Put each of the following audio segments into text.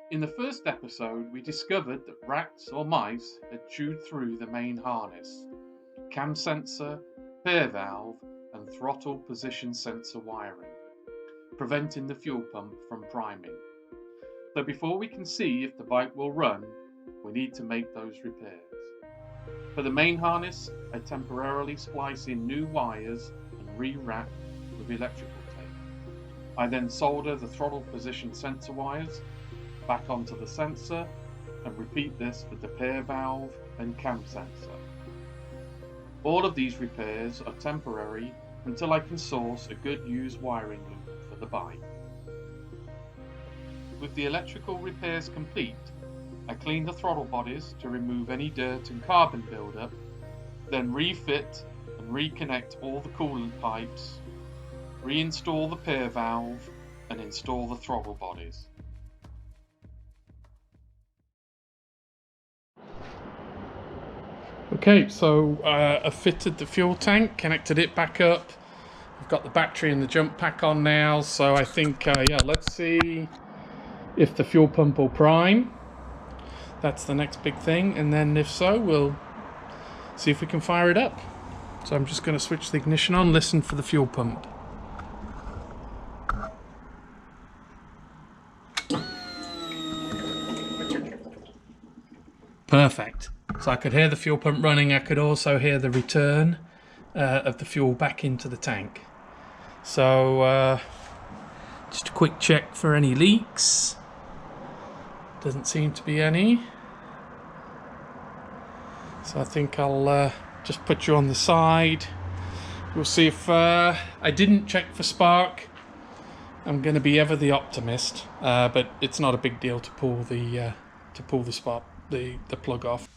In the first episode, we discovered that rats or mice had chewed through the main harness, cam sensor, pair valve, and throttle position sensor wiring, preventing the fuel pump from priming. So before we can see if the bike will run, we need to make those repairs. For the main harness, I temporarily splice in new wires and re-wrap with electrical tape. I then solder the throttle position sensor wires back onto the sensor and repeat this with the pair valve and cam sensor. All of these repairs are temporary until I can source a good used wiring loop for the bike. With the electrical repairs complete, I clean the throttle bodies to remove any dirt and carbon buildup, then refit and reconnect all the coolant pipes, reinstall the pair valve and install the throttle bodies. Okay, so I've fitted the fuel tank, connected it back up. I've got the battery and the jump pack on now, so I think, yeah, let's see if the fuel pump will prime. That's the next big thing, and then if so, we'll see if we can fire it up. So I'm just going to switch the ignition on, listen for the fuel pump. Perfect. So I could hear the fuel pump running. I could also hear the return of the fuel back into the tank. So just a quick check for any leaks. Doesn't seem to be any. So I think I'll just put you on the side. We'll see if I didn't check for spark. I'm going to be ever the optimist, but it's not a big deal to pull the spark, the plug off.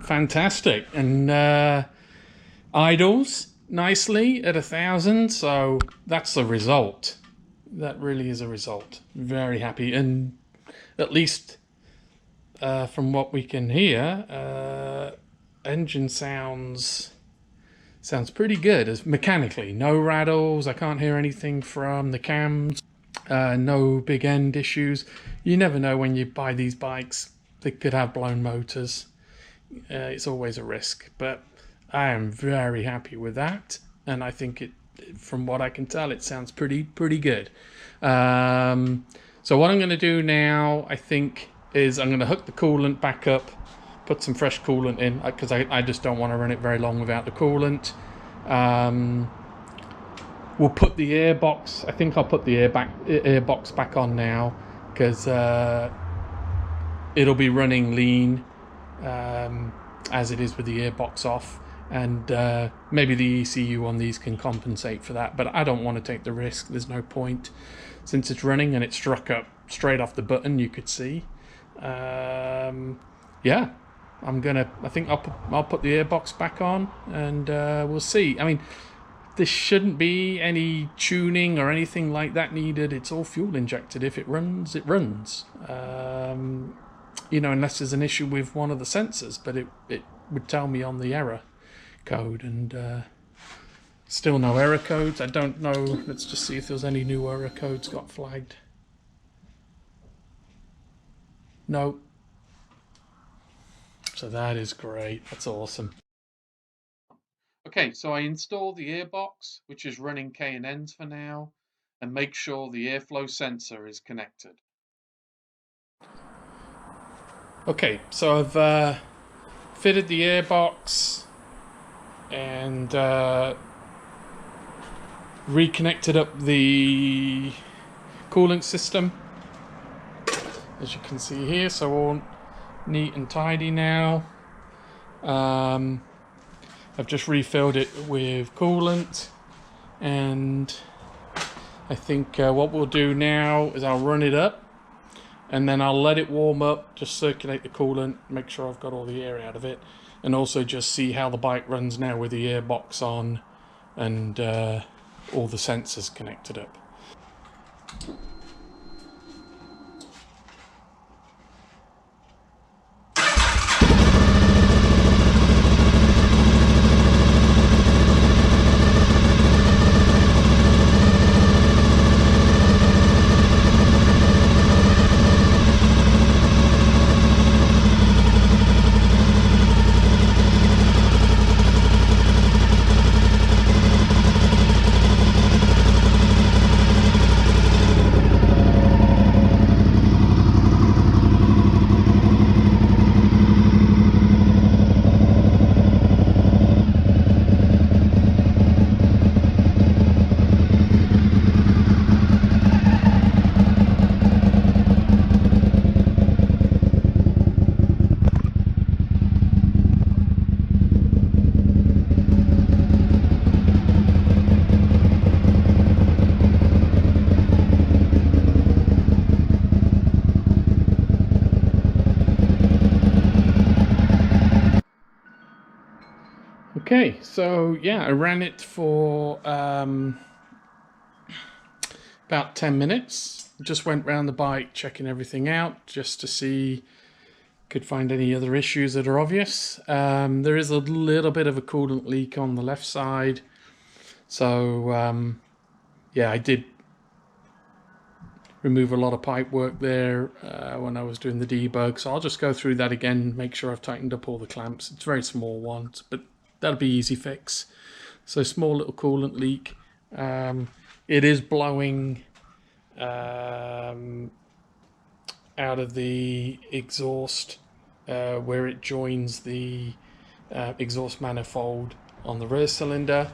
Fantastic, and idles nicely at 1,000, so that's the result. That really is a result. Very happy, and at least from what we can hear, engine sounds pretty good as mechanically. No rattles. I can't hear anything from the cams. No big end issues. You never know when you buy these bikes; they could have blown motors. It's always a risk, but I am very happy with that, and I think it, from what I can tell, it sounds pretty good. So what I'm going to do now, I think, is I'm going to hook the coolant back up, put some fresh coolant in, because I just don't want to run it very long without the coolant. We'll put the air box. I think I'll put the air box back on now, because it'll be running lean. As it is with the airbox off, and maybe the ECU on these can compensate for that, but I don't want to take the risk. There's no point, since it's running and it struck up straight off the button, you could see. Yeah, I think I'll put the airbox back on, and we'll see. I mean, there shouldn't be any tuning or anything like that needed. It's all fuel injected. If it runs, it runs. You know, unless there's an issue with one of the sensors, but it would tell me on the error code, and still no error codes. I don't know. Let's just see if there's any new error codes got flagged. No. So that is great. That's awesome. Okay, so I installed the airbox, which is running K&Ns for now, and make sure the airflow sensor is connected. Okay, so I've fitted the airbox and reconnected up the coolant system, as you can see here, so all neat and tidy now. I've just refilled it with coolant, and I think what we'll do now is I'll run it up and then I'll let it warm up, just circulate the coolant, make sure I've got all the air out of it, and also just see how the bike runs now with the airbox on and all the sensors connected up. Okay, so yeah, I ran it for about 10 minutes. Just went round the bike checking everything out just to see, could find any other issues that are obvious. There is a little bit of a coolant leak on the left side. So yeah, I did remove a lot of pipe work there when I was doing the debug. So I'll just go through that again, make sure I've tightened up all the clamps. It's very small ones, but that'll be easy fix. So small little coolant leak. It is blowing out of the exhaust where it joins the exhaust manifold on the rear cylinder,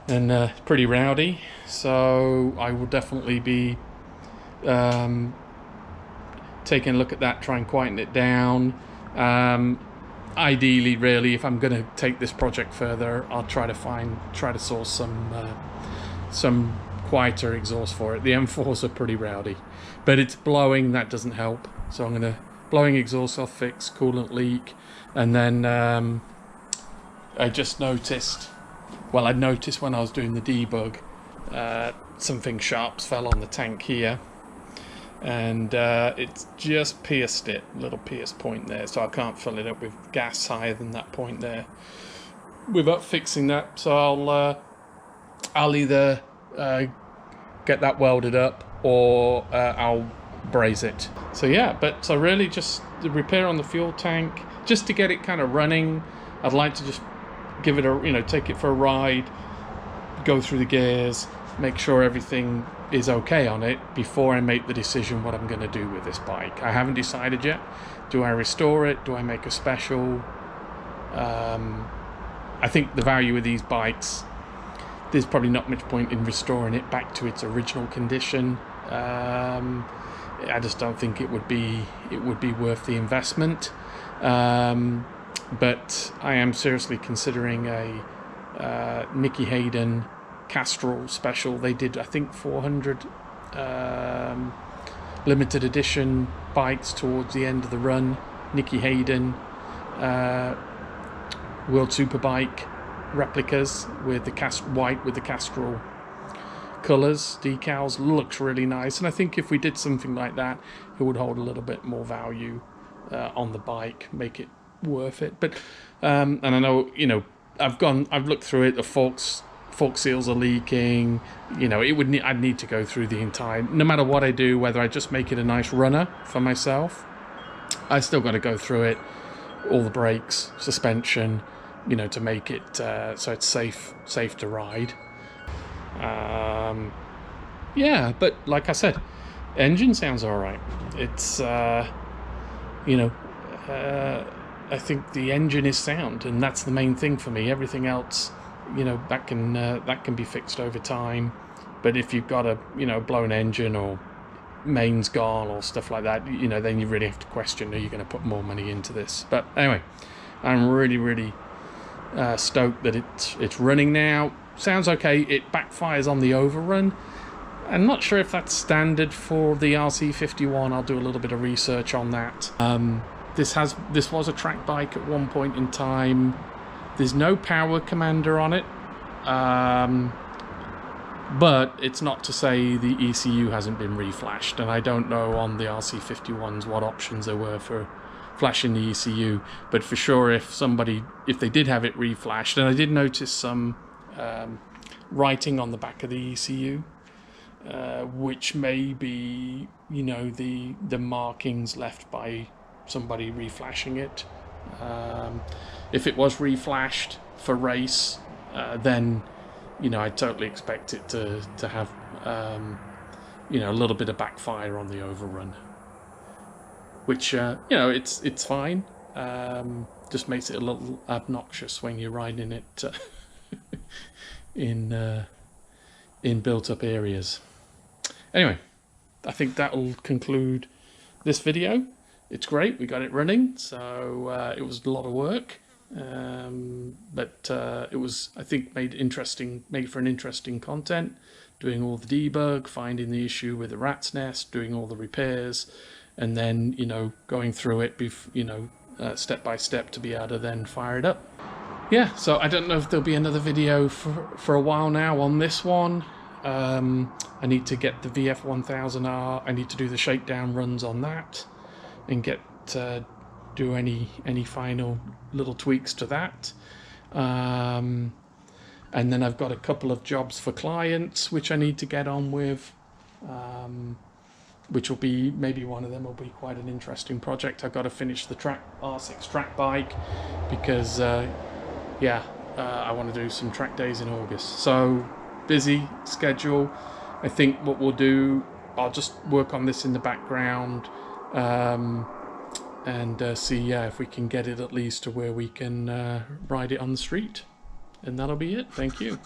and pretty rowdy. So I will definitely be taking a look at that, try and quieten it down. Ideally, really, if I'm going to take this project further, I'll try to source some quieter exhaust for it. The M4s are pretty rowdy, but it's blowing, that doesn't help. So I'm going to blowing exhaust I'll fix, coolant leak, and then I just noticed, well, I noticed when I was doing the debug, something sharp fell on the tank here, and it's just pierced it, little pierce point there, so I can't fill it up with gas higher than that point there without fixing that. So I'll either get that welded up or I'll braze it. So yeah, but so really just the repair on the fuel tank, just to get it kind of running. I'd like to just give it a, take it for a ride, go through the gears, make sure everything is okay on it before I make the decision what I'm going to do with this bike. I haven't decided yet. Do I restore it? Do I make a special? I think the value of these bikes, there's probably not much point in restoring it back to its original condition. I just don't think it would be worth the investment. But I am seriously considering a Nicky Hayden Castrol special. They did, I think, 400 limited edition bikes towards the end of the run. Nicky Hayden World Superbike replicas with the white with the Castrol colours, decals. Looks really nice, and I think if we did something like that, it would hold a little bit more value on the bike, make it worth it. But and I know, I've looked through it. The fork seals are leaking. I'd need to go through the entire, no matter what I do, whether I just make it a nice runner for myself, I still got to go through it, all the brakes, suspension, you know, to make it so it's safe to ride. Yeah, but like I said, engine sounds all right. It's you know, I think the engine is sound, and that's the main thing for me. Everything else, you know, that can be fixed over time. But if you've got a, you know, blown engine or mains gone or stuff like that, you know, then you really have to question, are you going to put more money into this? But anyway, I'm really stoked that it's running now. Sounds okay. It backfires on the overrun. I'm not sure if that's standard for the RC51. I'll do a little bit of research on that. This was a track bike at one point in time. There's no power commander on it, but it's not to say the ECU hasn't been reflashed, and I don't know on the RC51s what options there were for flashing the ECU, but for sure if they did have it reflashed, and I did notice some writing on the back of the ECU, which may be, you know, the markings left by somebody reflashing it. If it was reflashed for race, then, you know, I totally expect it to have, you know, a little bit of backfire on the overrun, which, you know, it's fine. Just makes it a little obnoxious when you're riding it in built-up areas. Anyway, I think that will conclude this video. It's great, we got it running, so it was a lot of work, but it was, I think, made for an interesting content, doing all the debug, finding the issue with the rat's nest, doing all the repairs, and then, you know, going through it, you know, step by step to be able to then fire it up. Yeah, so I don't know if there'll be another video for a while now on this one. I need to get the VF1000R, I need to do the shakedown runs on that, and get do any final little tweaks to that, and then I've got a couple of jobs for clients which I need to get on with, which will be, maybe one of them will be quite an interesting project. I've got to finish the R6 track bike because yeah, I want to do some track days in August, so busy schedule. I think what we'll do, I'll just work on this in the background, and see, yeah, if we can get it at least to where we can ride it on the street, and that'll be it. Thank you.